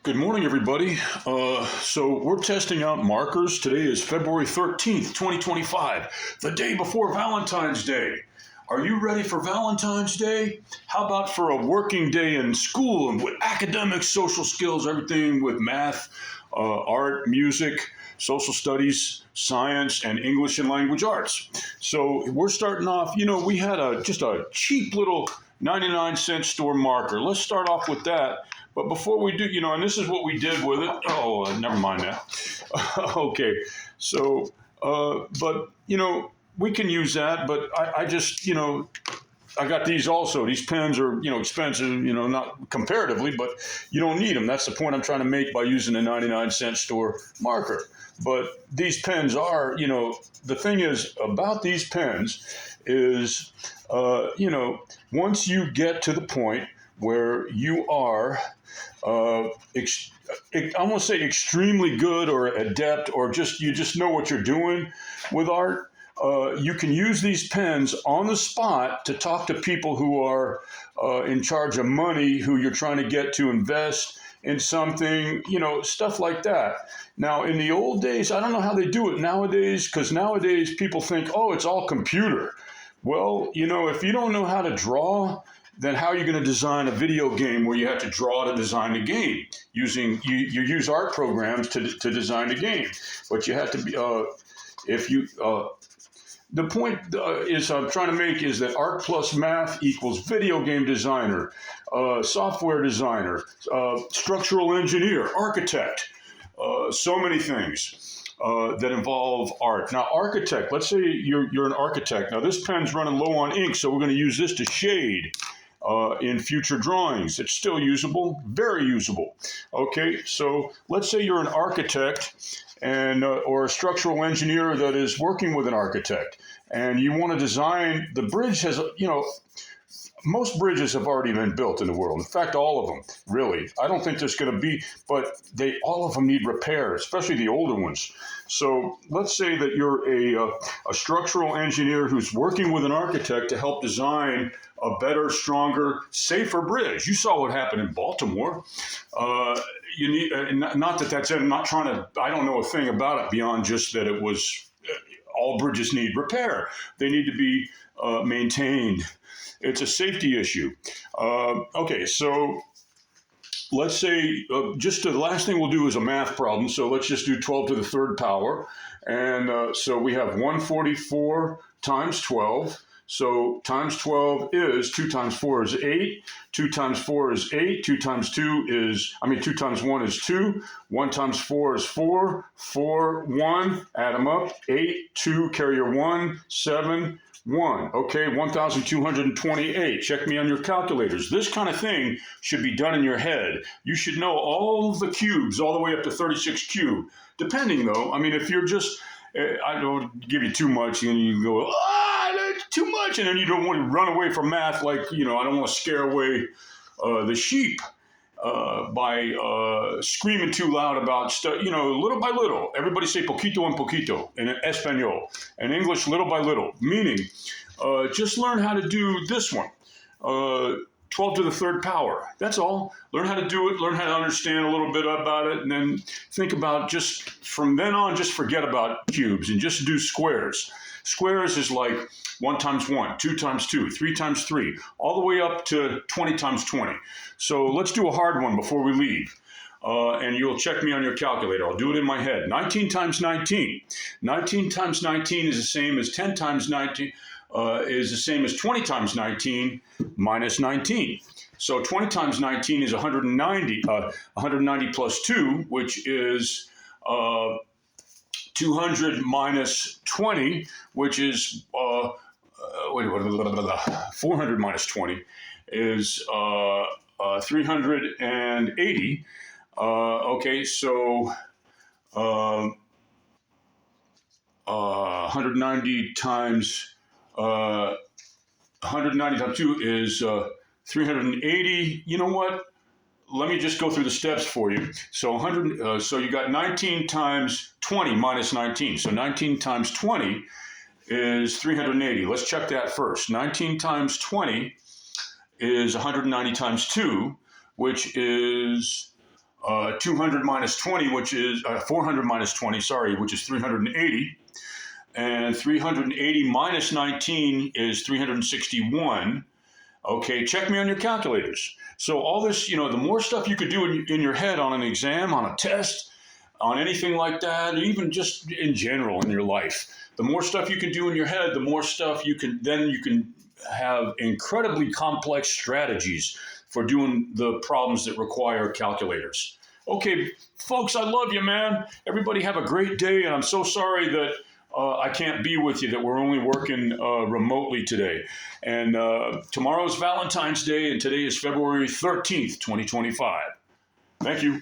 Good morning, everybody. So we're testing out markers. Today is February 13th, 2025, the day before Valentine's Day. Are you ready for Valentine's Day? How about for a working day in school and with academics, social skills, everything with math, art, music, social studies, science, and English and language arts. So we're starting off, we had just a cheap little 99-cent store marker. Let's start off with that. But before we do, and this is what we did with it. Oh, never mind that. Okay. So, but, we can use that. But I just, I got these also. These pens are, expensive, not comparatively, but you don't need them. That's the point I'm trying to make by using a 99-cent store marker. But these pens are, the thing is about these pens is, once you get to the point where you are, I won't say extremely good or adept, or you just know what you're doing with art. You can use these pens on the spot to talk to people who are in charge of money, who you're trying to get to invest in something, stuff like that. Now, in the old days, I don't know how they do it nowadays, because nowadays people think, oh, it's all computer. Well, if you don't know how to draw, then how are you going to design a video game where you have to draw to design the game? You use art programs to design the game, but you have to be the point is I'm trying to make is that art plus math equals video game designer, software designer, structural engineer, architect, so many things that involve art. Now, architect, let's say you're an architect. Now, this pen's running low on ink, so we're going to use this to shade in future drawings. It's still usable, very usable. Okay, so let's say you're an architect and or a structural engineer that is working with an architect, and you want to design the bridge. Has most bridges have already been built in the world. In fact, all of them, really. I don't think there's going to be, but all of them need repair, especially the older ones. So let's say that you're a structural engineer who's working with an architect to help design a better, stronger, safer bridge. You saw what happened in Baltimore. You need not that that's. I'm not trying to. I don't know a thing about it beyond just that it was. All bridges need repair. They need to be maintained. It's a safety issue. Okay, so let's say just the last thing we'll do is a math problem. So let's just do 12 to the third power. And so we have 144 times 12. So times 12 is 2 times 4 is 8. 2 times 4 is 8. 2 times 2 is, 2 times 1 is 2. 1 times 4 is 4. 4, 1, add them up. 8, 2, carry your 1, 7, 1. Okay, 1,228. Check me on your calculators. This kind of thing should be done in your head. You should know all of the cubes, all the way up to 36 cube. Depending, though, if you're just, I don't give you too much, and you go, that's too much, and then you don't want to run away from math like, I don't want to scare away the sheep by screaming too loud about stuff, little by little. Everybody say poquito and poquito in Espanol. In English, little by little. Meaning, just learn how to do this one. 12 to the third power. That's all. Learn how to do it. Learn how to understand a little bit about it. And then think about just from then on, just forget about cubes and just do squares. Squares is like 1 times 1, 2 times 2, 3 times 3, all the way up to 20 times 20. So let's do a hard one before we leave. And you'll check me on your calculator. I'll do it in my head. 19 times 19. 19 times 19 is the same as 10 times 19, is the same as 20 times 19 minus 19. So 20 times 19 is 190. 190 plus 2, which is 200 minus 20, which is 400 minus 20 is 380. Okay, so 190 times 2 is 380. You know what? Let me just go through the steps for you. So so you got 19 times 20 minus 19. So 19 times 20 is 380. Let's check that first. 19 times 20 is 190 times 2, which is 200 minus 20, which is 400 minus 20, sorry, which is 380. And 380 minus 19 is 361. Okay, check me on your calculators. So all this, the more stuff you could do in your head on an exam, on a test, on anything like that, even just in general in your life, the more stuff you can do in your head, the more stuff you can have incredibly complex strategies for doing the problems that require calculators. Okay, folks, I love you, man. Everybody have a great day, and I'm so sorry that I can't be with you, that we're only working remotely today. And tomorrow's Valentine's Day, and today is February 13th, 2025. Thank you.